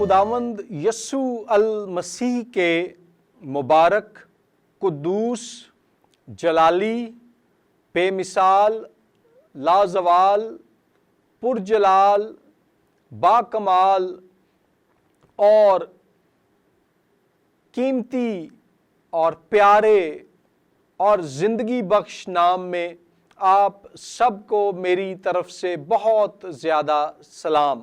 خداوند یسوع المسیح کے مبارک، قدوس، جلالی، بے مثال، لازوال، پرجلال، باکمال اور قیمتی اور پیارے اور زندگی بخش نام میں آپ سب کو میری طرف سے بہت زیادہ سلام۔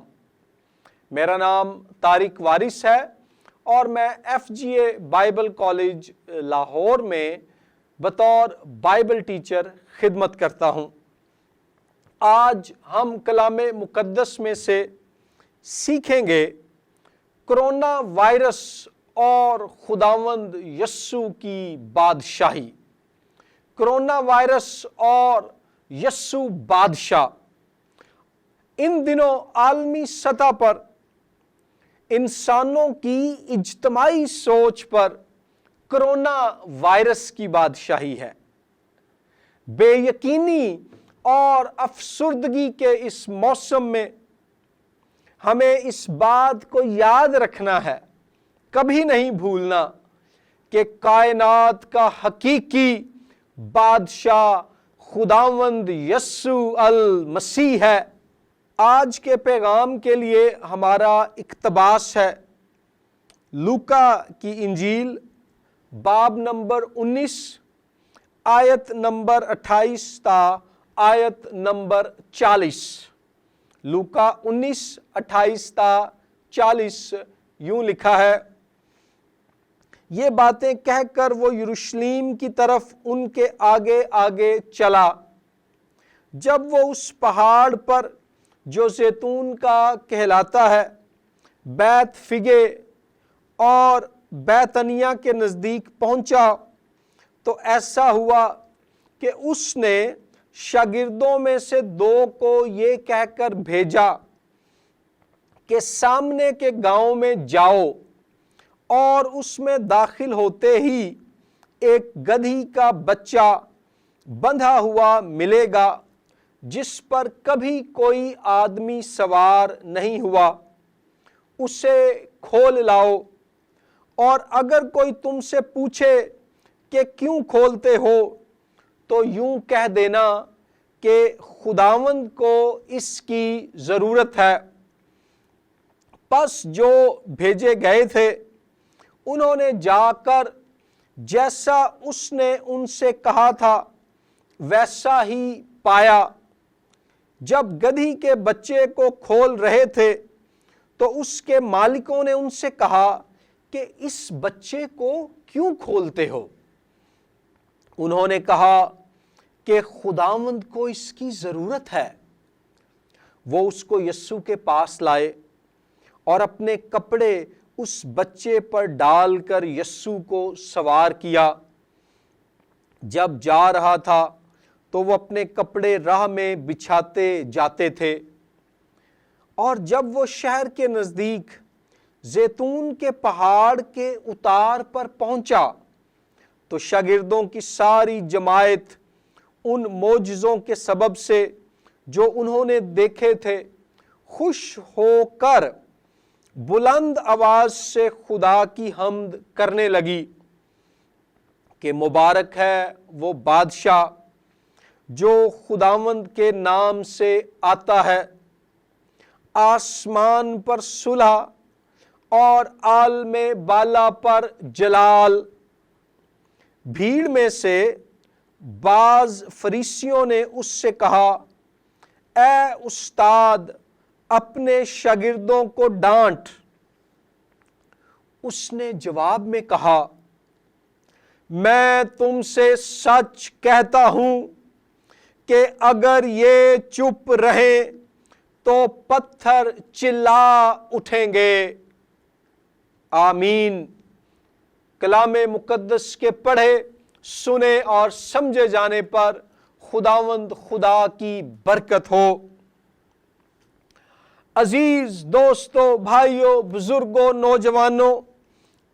میرا نام طارق وارث ہے اور میں ایف جی اے بائبل کالج لاہور میں بطور بائبل ٹیچر خدمت کرتا ہوں۔ آج ہم کلام مقدس میں سے سیکھیں گے کرونا وائرس اور خداوند یسوع کی بادشاہی۔ کرونا وائرس اور یسوع بادشاہ۔ ان دنوں عالمی سطح پر انسانوں کی اجتماعی سوچ پر کرونا وائرس کی بادشاہی ہے۔ بے یقینی اور افسردگی کے اس موسم میں ہمیں اس بات کو یاد رکھنا ہے، کبھی نہیں بھولنا کہ کائنات کا حقیقی بادشاہ خداوند یسوع المسیح ہے۔ آج کے پیغام کے لیے ہمارا اقتباس ہے لوکا کی انجیل باب نمبر 19 آیت نمبر 28 تا آیت نمبر 40۔ لوکا 19 28 تا 40 یوں لکھا ہے، یہ باتیں کہہ کر وہ یروشلیم کی طرف ان کے آگے آگے چلا۔ جب وہ اس پہاڑ پر جو زیتون کا کہلاتا ہے بیت فگے اور بیتنیہ کے نزدیک پہنچا تو ایسا ہوا کہ اس نے شاگردوں میں سے 2 کو یہ کہہ کر بھیجا کہ سامنے کے گاؤں میں جاؤ اور اس میں داخل ہوتے ہی ایک گدھی کا بچہ بندھا ہوا ملے گا جس پر کبھی کوئی آدمی سوار نہیں ہوا، اسے کھول لاؤ، اور اگر کوئی تم سے پوچھے کہ کیوں کھولتے ہو تو یوں کہہ دینا کہ خداوند کو اس کی ضرورت ہے۔ پس جو بھیجے گئے تھے انہوں نے جا کر جیسا اس نے ان سے کہا تھا ویسا ہی پایا۔ جب گدھی کے بچے کو کھول رہے تھے تو اس کے مالکوں نے ان سے کہا کہ اس بچے کو کیوں کھولتے ہو؟ انہوں نے کہا کہ خداوند کو اس کی ضرورت ہے۔ وہ اس کو یسوع کے پاس لائے اور اپنے کپڑے اس بچے پر ڈال کر یسوع کو سوار کیا۔ جب جا رہا تھا تو وہ اپنے کپڑے راہ میں بچھاتے جاتے تھے، اور جب وہ شہر کے نزدیک زیتون کے پہاڑ کے اتار پر پہنچا تو شاگردوں کی ساری جماعت ان معجزوں کے سبب سے جو انہوں نے دیکھے تھے خوش ہو کر بلند آواز سے خدا کی حمد کرنے لگی کہ مبارک ہے وہ بادشاہ جو خداوند کے نام سے آتا ہے، آسمان پر صلح اور عالم بالا پر جلال۔ بھیڑ میں سے بعض فریسیوں نے اس سے کہا، اے استاد اپنے شاگردوں کو ڈانٹ۔ اس نے جواب میں کہا، میں تم سے سچ کہتا ہوں کہ اگر یہ چپ رہیں تو پتھر چلا اٹھیں گے۔ آمین۔ کلام مقدس کے پڑھے، سنے اور سمجھے جانے پر خداوند خدا کی برکت ہو۔ عزیز دوستو، بھائیو، بزرگوں، نوجوانوں،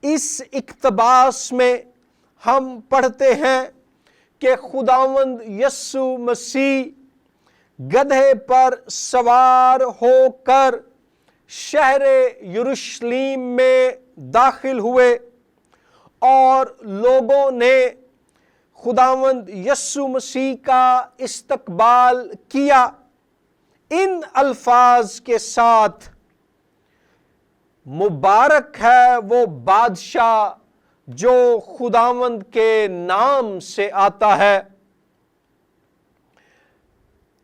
اس اقتباس میں ہم پڑھتے ہیں کہ خداوند یسوع مسیح گدھے پر سوار ہو کر शहर यरूशलेम में दाखिल हुए और लोगों ने खुदावंद यीशु मसीह का इस्तकबाल किया इन अल्फाज के साथ, मुबारक है वो बादशाह जो खुदावंद के नाम से आता है।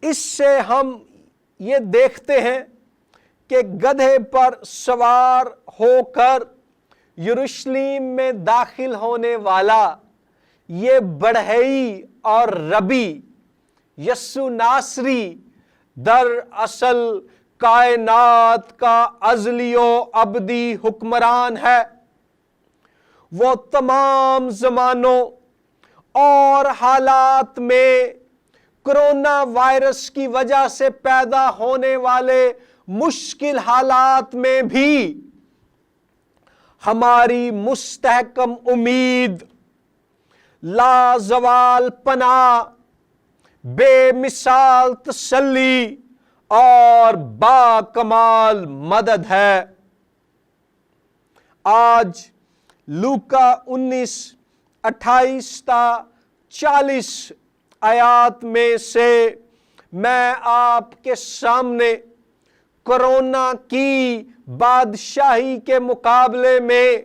इससे हम ये देखते हैं कि गधे पर सवार होकर यरूशलेम में दाखिल होने वाला ये बढ़ई और रबी यस्सु नासरी दरअसल कायनात का अज़लियो अबदी हुक्मरान है। वो तमाम ज़मानों और हालात में कोरोना वायरस की वजह से पैदा होने वाले मुश्किल हालात में भी हमारी मुस्तहकम उम्मीद, लाजवाल पनाह, बेमिसाल तसल्ली और बाकमाल मदद है। आज लूका 19:28-40 आयात में से मैं आपके सामने कोरोना की बादशाही के मुकाबले में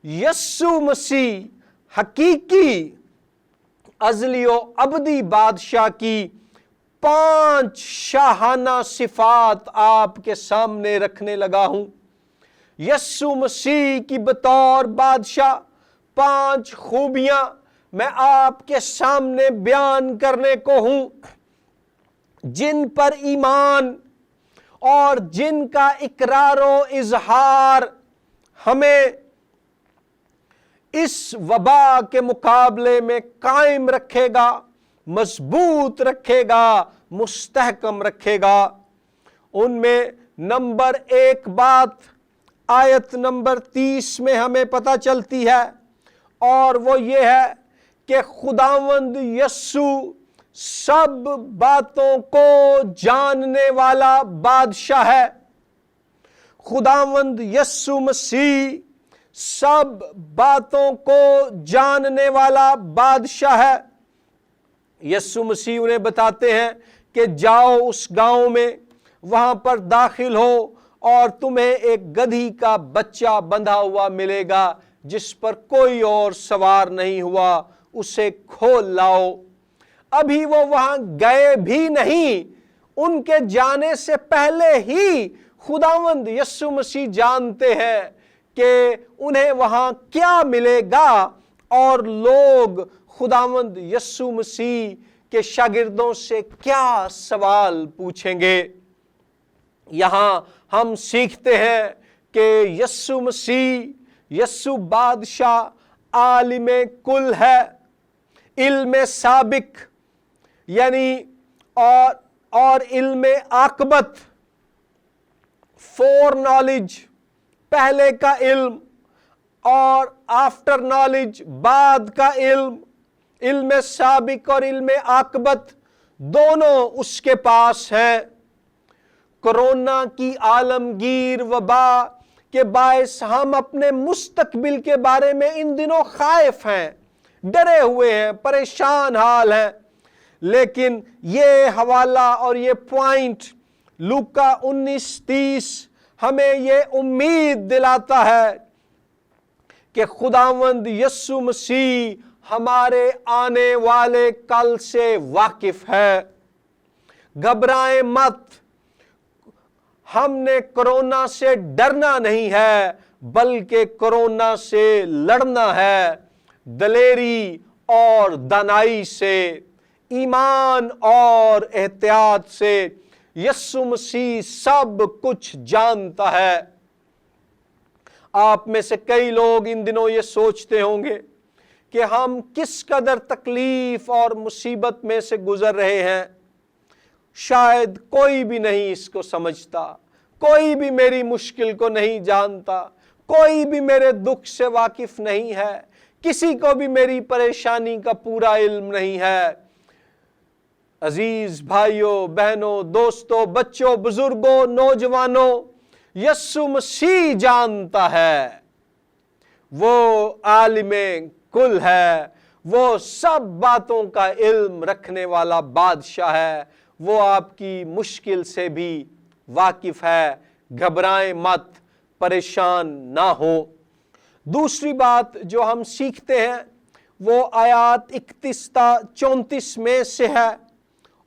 यस्सु मसीह हकीकी अज़लियो अबदी बादशाह की 5 शाहाना सिफात आपके सामने रखने लगा हूं। यस्सु मसीह की बतौर बादशाह 5 खूबियां मैं आपके सामने बयान करने को हूं, जिन पर ईमान और जिनका इकरारो इजहार हमें इस वबा के मुकाबले में कायम रखेगा, मजबूत रखेगा, मुस्तहकम रखेगा। उनमें नंबर 1 बात आयत नंबर 30 में हमें पता चलती है, और वो ये है कि खुदावंद यस्सु सब बातों को जानने वाला बादशाह है। खुदावंद यस्सु मसीह सब बातों को जानने वाला बादशाह है। यस्सु मसीह उन्हें बताते हैं कि जाओ उस गांव में, वहां पर दाखिल हो और तुम्हें एक गधी का बच्चा बंधा हुआ मिलेगा जिस पर कोई और सवार नहीं हुआ, उसे खोल लाओ। अभी वो वहां गए भी नहीं, उनके जाने से पहले ही खुदावंद यस्सु मसीह जानते हैं कि उन्हें वहां क्या मिलेगा, और लोग खुदावंद यस्सु मसीह के शागिर्दों से क्या सवाल पूछेंगे। यहां हम सीखते हैं कि यस्सु मसीह, यस्सु बादशाह आलिमे कुल है, इल्मे साबिक यानी और इल्मे आकबत, फोर नॉलेज पहले का इल्म और आफ्टर नॉलेज बाद का इल्म, इल्मे साबिक और इल्मे आकबत दोनों उसके पास है। कोरोना की आलमगीर वबा के बायस हम अपने मुस्तकबिल के बारे में इन दिनों खाइफ हैं, डरे हुए हैं, परेशान हाल हैं। लेकिन ये हवाला और ये पॉइंट लूका 19:30 हमें ये उम्मीद दिलाता है कि खुदावंद यस्सु मसीह हमारे आने वाले कल से वाकिफ है। घबराएं मत, हमने कोरोना से डरना नहीं है, बल्कि कोरोना से लड़ना है, दलेरी और दानाई से, ईमान और एहतियात से। यस्सु मसीह सब कुछ जानता है। आप में से कई लोग इन दिनों ये सोचते होंगे कि हम किस कदर तकलीफ और मुसीबत में से गुजर रहे हैं। शायद कोई भी नहीं इसको समझता, कोई भी मेरी मुश्किल को नहीं जानता, कोई भी मेरे दुख से वाकिफ नहीं है, किसी को भी मेरी परेशानी का पूरा इल्म नहीं है। अजीज भाइयों, बहनों, दोस्तों, बच्चों, बुजुर्गों, नौजवानों, यस्सु मसीह जानता है। वो आलिम कुल है, वो सब बातों का इल्म रखने वाला बादशाह है। वो आपकी मुश्किल से भी वाकिफ है। घबराएं मत, परेशान ना हो। दूसरी बात जो हम सीखते हैं वो आयात 31-34 में से है,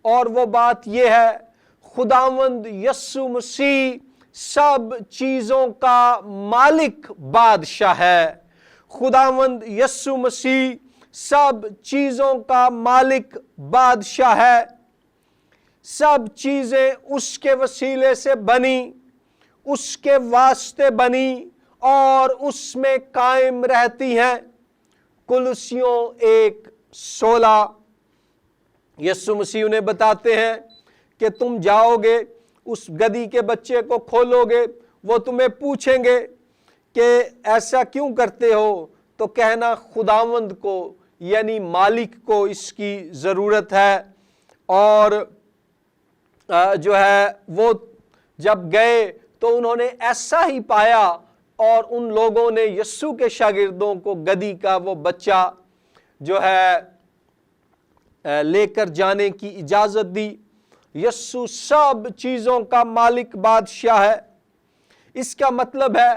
और वो बात ये है, खुदावंद यस्सु मसीह सब चीजों का मालिक बादशाह है। खुदावंद यस्सु मसीह सब चीजों का मालिक बादशाह है। सब चीजें उसके वसीले से बनी, उसके वास्ते बनी और उसमें कायम रहती हैं। कुलुसियों 1:16 यस्सु मसीह उन्हें बताते हैं कि तुम जाओगे, उस गधी के बच्चे को खोलोगे, वो तुम्हें पूछेंगे कि ऐसा क्यों करते हो, तो कहना खुदावंद को यानी मालिक को इसकी ज़रूरत है। और जो है वो जब गए तो उन्होंने ऐसा ही पाया, और उन लोगों ने यस्सु के शागिर्दों को गधी का वो बच्चा जो है लेकर जाने की इजाज़त दी। यस्सु सब चीज़ों का मालिक बादशाह है। इसका मतलब है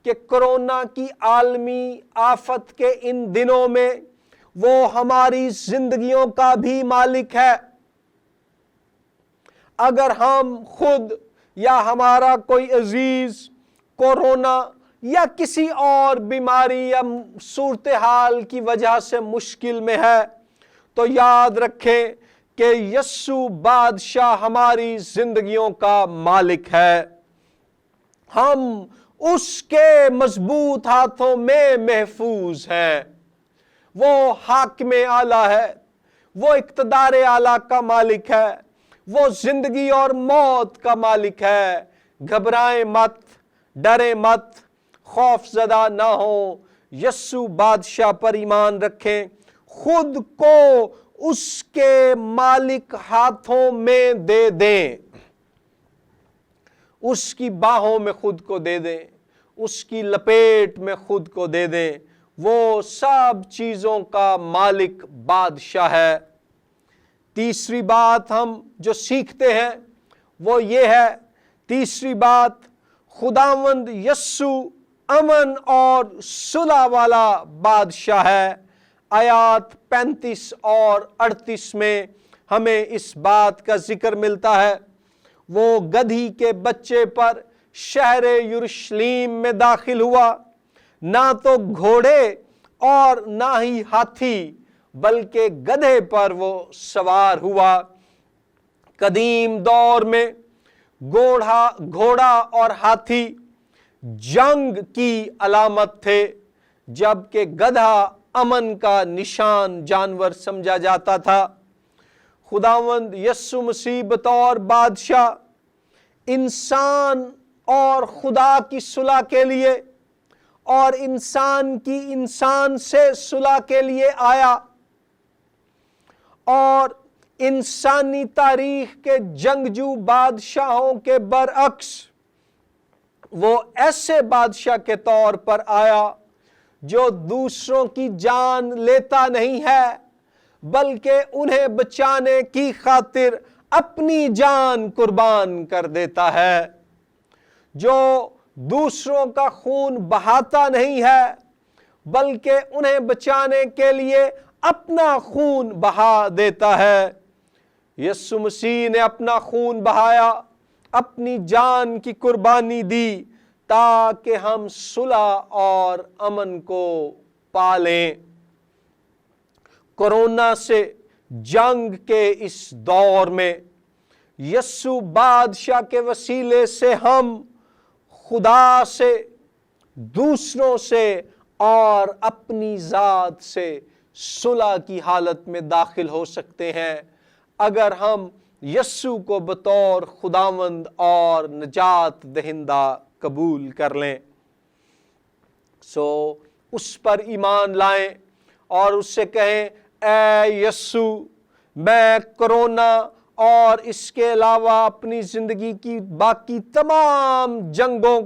कि कोरोना की आलमी आफत के इन दिनों में वो हमारी जिंदगियों का भी मालिक है। अगर हम खुद या हमारा कोई अजीज कोरोना या किसी और बीमारी या सूरत हाल की वजह से मुश्किल में है, तो याद रखें कि यस्सु बादशाह हमारी जिंदगियों का मालिक है। हम उसके मजबूत हाथों में महफूज हैं। वो हाकिम आला है, वो इक़्तिदार आला का मालिक है, वो जिंदगी और मौत का मालिक है। घबराएं मत, डरे मत, खौफ ज़दा ना हो। यस्सु बादशाह पर ईमान रखें, खुद को उसके मालिक हाथों में दे दें, उसकी बाहों में खुद को दे दें, उसकी लपेट में खुद को दे दें। वो सब चीजों का मालिक बादशाह है। तीसरी बात हम जो सीखते हैं वो ये है, तीसरी बात, खुदावंद यस्सु अमन और सुलह वाला बादशाह है। आयात 35 और 38 में हमें इस बात का जिक्र मिलता है। वो गधी के बच्चे पर शहर यरूशलेम में दाखिल हुआ, ना तो घोड़े और ना ही हाथी, बल्कि गधे पर वो सवार हुआ। कदीम दौर में घोड़ा और हाथी जंग की अलामत थे, जबकि गधा अमन का निशान जानवर समझा जाता था। खुदावंद यस्सु मसीह बतौर बादशाह इंसान और खुदा की सुलह के लिए और इंसान की इंसान से सुलह के लिए आया, और इंसानी तारीख के जंगजू बादशाहों के बरअक्स वो ऐसे बादशाह के तौर पर आया जो दूसरों की जान लेता नहीं है, बल्कि उन्हें बचाने की खातिर अपनी जान कुर्बान कर देता है। जो दूसरों का खून बहाता नहीं है, बल्कि उन्हें बचाने के लिए अपना खून बहा देता है। यस्सु मसीह ने अपना खून बहाया, अपनी जान की कुर्बानी दी, ताकि हम सुलह और अमन को पालें। कोरोना से जंग के इस दौर में यस्सु बादशाह के वसीले से हम खुदा से, दूसरों से और अपनी जात से सुलह की हालत में दाखिल हो सकते हैं, अगर हम यस्सु को बतौर खुदावंद और नजात दहिंदा कबूल कर लें। उस पर ईमान लाएं और उससे कहें, ऐ यस्सु, मैं कोरोना اور اس کے علاوہ اپنی زندگی کی باقی تمام جنگوں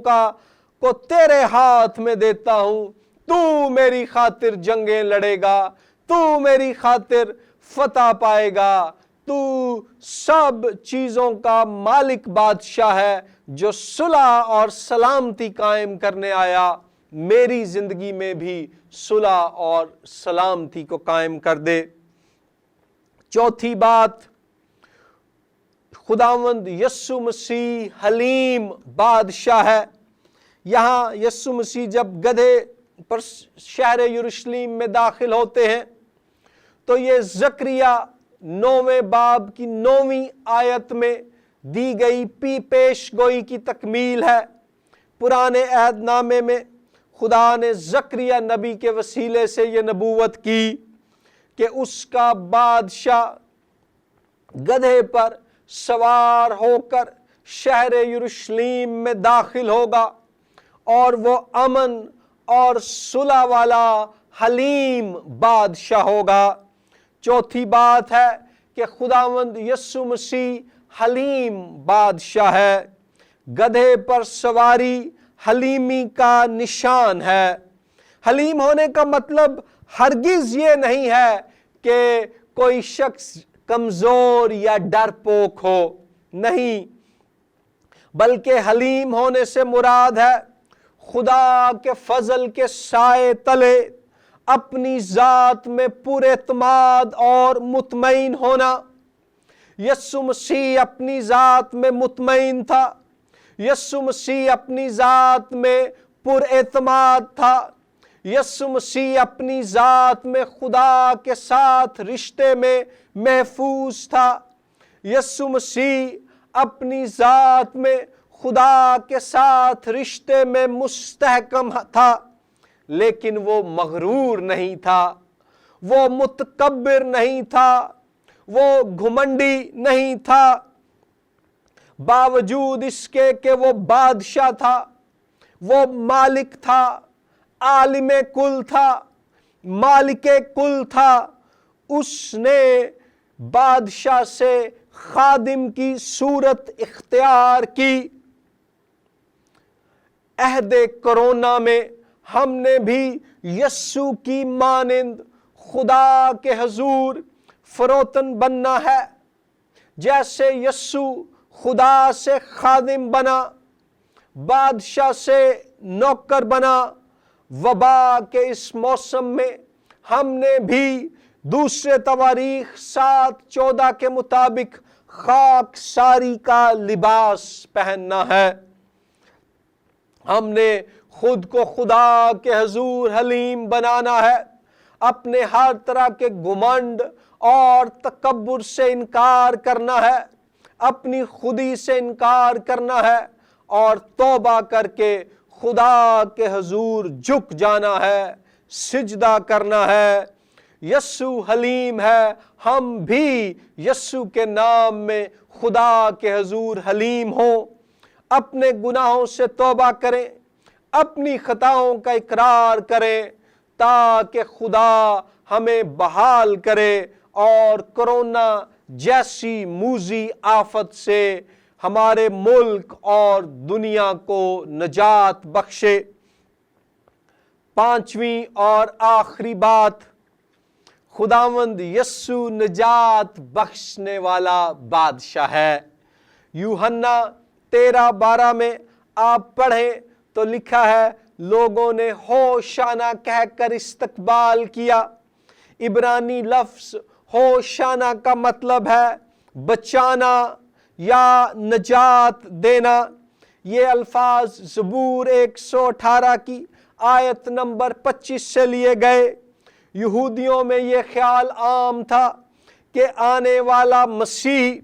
کو تیرے ہاتھ میں دیتا ہوں۔ تو میری خاطر جنگیں لڑے گا، تو میری خاطر فتح پائے گا، تو سب چیزوں کا مالک بادشاہ ہے جو صلح اور سلامتی قائم کرنے آیا۔ میری زندگی میں بھی صلح اور سلامتی کو قائم کر دے۔ چوتھی بات، خداوند یسوع مسیح حلیم بادشاہ ہے۔ یہاں یسوع مسیح جب گدھے پر شہر یروشلیم میں داخل ہوتے ہیں تو یہ زکریا 9ویں باب کی 9ویں آیت میں دی گئی پیش گوئی کی تکمیل ہے۔ پرانے عہد نامے میں خدا نے زکریا نبی کے وسیلے سے یہ نبوت کی کہ اس کا بادشاہ گدھے پر سوار ہو کر شہر یروشلیم میں داخل ہوگا اور وہ امن اور صلح والا حلیم بادشاہ ہوگا۔ چوتھی بات ہے کہ خداوند یسوع مسیح حلیم بادشاہ ہے۔ گدھے پر سواری حلیمی کا نشان ہے۔ حلیم ہونے کا مطلب ہرگز یہ نہیں ہے کہ کوئی شخص کمزور یا ڈرپوک ہو، نہیں، بلکہ حلیم ہونے سے مراد ہے خدا کے فضل کے سائے تلے اپنی ذات میں پورے اعتماد اور مطمئن ہونا۔ یسوع مسیح اپنی ذات میں مطمئن تھا، یسوع مسیح اپنی ذات میں پر اعتماد تھا، یسوع مسیح اپنی ذات میں خدا کے ساتھ رشتے میں محفوظ تھا، یسوع مسیح اپنی ذات میں خدا کے ساتھ رشتے میں مستحکم تھا، لیکن وہ مغرور نہیں تھا، وہ متکبر نہیں تھا، وہ گھمنڈی نہیں تھا۔ باوجود اس کے کہ وہ بادشاہ تھا، وہ مالک تھا، عالم کل تھا، مالک کل تھا، اس نے بادشاہ سے خادم کی صورت اختیار کی۔ عہد کرونا میں ہم نے بھی یسوع کی مانند خدا کے حضور فروتن بننا ہے، جیسے یسوع خدا سے خادم بنا، بادشاہ سے نوکر بنا۔ وبا کے اس موسم میں ہم نے بھی دوسرے تواریخ 7:14 کے مطابق خاک ساری کا لباس پہننا ہے۔ ہم نے خود کو خدا کے حضور حلیم بنانا ہے، اپنے ہر طرح کے گھمنڈ اور تکبر سے انکار کرنا ہے، اپنی خودی سے انکار کرنا ہے اور توبہ کر کے خدا کے حضور جھک جانا ہے، سجدہ کرنا ہے۔ یسوع حلیم ہے، ہم بھی یسوع کے نام میں خدا کے حضور حلیم ہوں۔ اپنے گناہوں سے توبہ کریں، اپنی خطاؤں کا اقرار کریں تاکہ خدا ہمیں بحال کرے اور کرونا جیسی موذی آفت سے ہمارے ملک اور دنیا کو نجات بخشے۔ پانچویں اور آخری بات، خداوند یسوع نجات بخشنے والا بادشاہ ہے۔ یوحنا 13:12 میں آپ پڑھیں تو لکھا ہے، لوگوں نے ہوشانہ کہہ کر استقبال کیا۔ عبرانی لفظ ہوشانہ کا مطلب ہے بچانا یا نجات دینا۔ یہ الفاظ زبور 118 کی آیت نمبر 25 سے لیے گئے۔ یہودیوں میں یہ خیال عام تھا کہ آنے والا مسیح،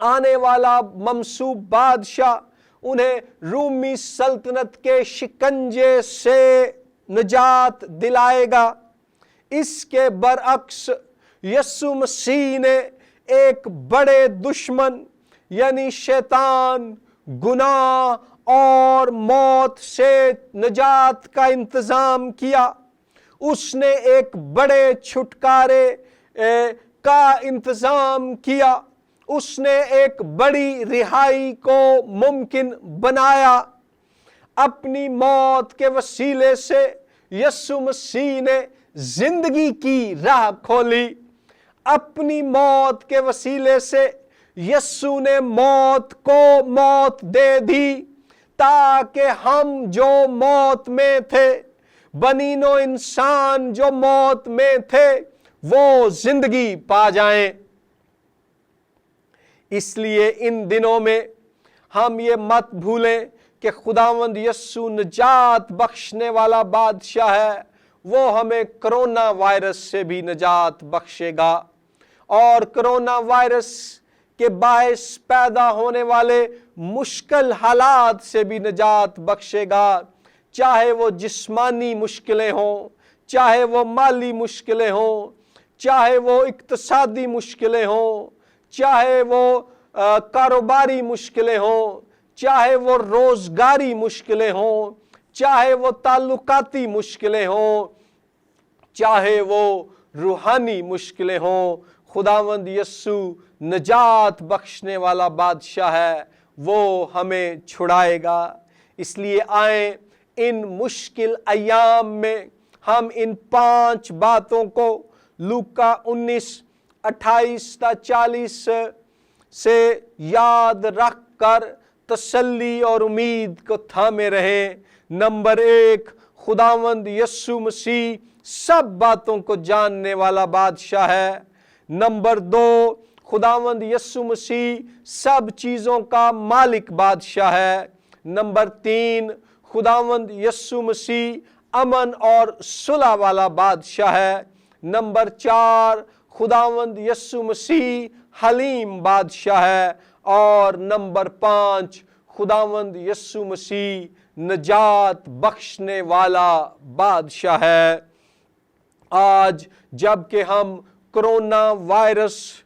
آنے والا ممسوح بادشاہ انہیں رومی سلطنت کے شکنجے سے نجات دلائے گا۔ اس کے برعکس یسوع مسیح نے ایک بڑے دشمن یعنی شیطان، گناہ اور موت سے نجات کا انتظام کیا۔ اس نے ایک بڑے چھٹکارے کا انتظام کیا उसने एक बड़ी रिहाई को मुमकिन बनाया। अपनी मौत के वसीले से यीशु मसीह ने जिंदगी की राह खोली। अपनी मौत के वसीले से यीशु ने मौत को मौत दे दी, ताकि हम जो मौत में थे, बनीनो इंसान जो मौत में थे, वो जिंदगी पा जाएं। इसलिए इन दिनों में हम ये मत भूलें कि खुदावंद यीशु निजात बख्शने वाला बादशाह है। वो हमें कोरोना वायरस से भी निजात बख्शेगा और कोरोना वायरस के बायस पैदा होने वाले मुश्किल हालात से भी निजात बख्शेगा। चाहे वो जिस्मानी मुश्किलें हों, चाहे वो माली मुश्किलें हों, चाहे वो इक्तिसादी मुश्किलें हों, चाहे वो कारोबारी मुश्किलें हों, चाहे वो रोजगारी मुश्किलें हों, चाहे वो ताल्लुकाती मुश्किलें हों, चाहे वो रूहानी मुश्किलें हों, खुदावंद यीशु निजात बख्शने वाला बादशाह है, वो हमें छुड़ाएगा। इसलिए आए इन मुश्किल अय्याम में हम इन 5 बातों को लूका 19:28-40 से याद रख कर तसल्ली और उम्मीद को थामे रहें। नंबर 1, खुदावंद यीशु मसीह सब बातों को जानने वाला बादशाह है। नंबर 2, खुदावंद यीशु मसीह सब चीज़ों का मालिक बादशाह है। नंबर 3, खुदावंद यीशु मसीह अमन और सुलह वाला बादशाह है। नंबर 4, खुदावंद यीशु मसीह हलीम बादशाह है। और नंबर 5, खुदावंद यीशु मसीह निजात बख्शने वाला बादशाह है। आज जबकि हम कोरोना वायरस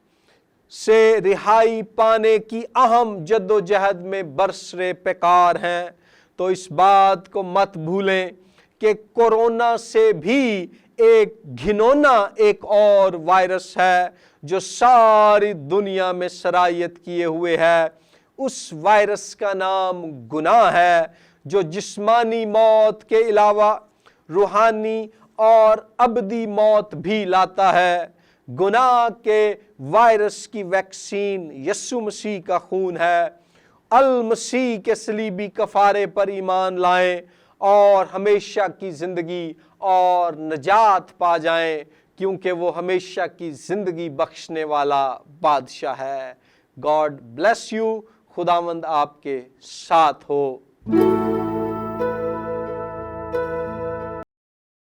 से रिहाई पाने की अहम जद्दोजहद में बरसरे पेकार हैं, तो इस बात को मत भूलें कि कोरोना से भी एक घिनौना एक और वायरस है जो सारी दुनिया में सरायत किए हुए है। उस वायरस का नाम गुनाह है, जो जिस्मानी मौत के अलावा रूहानी और अबदी मौत भी लाता है। गुनाह के वायरस की वैक्सीन यीशु मसीह का खून है। अल मसीह के सलीबी कफारे पर ईमान लाएं और हमेशा की जिंदगी और निजात पा जाएं, क्योंकि वो हमेशा की जिंदगी बख्शने वाला बादशाह है। God bless you. खुदावंद आपके साथ हो।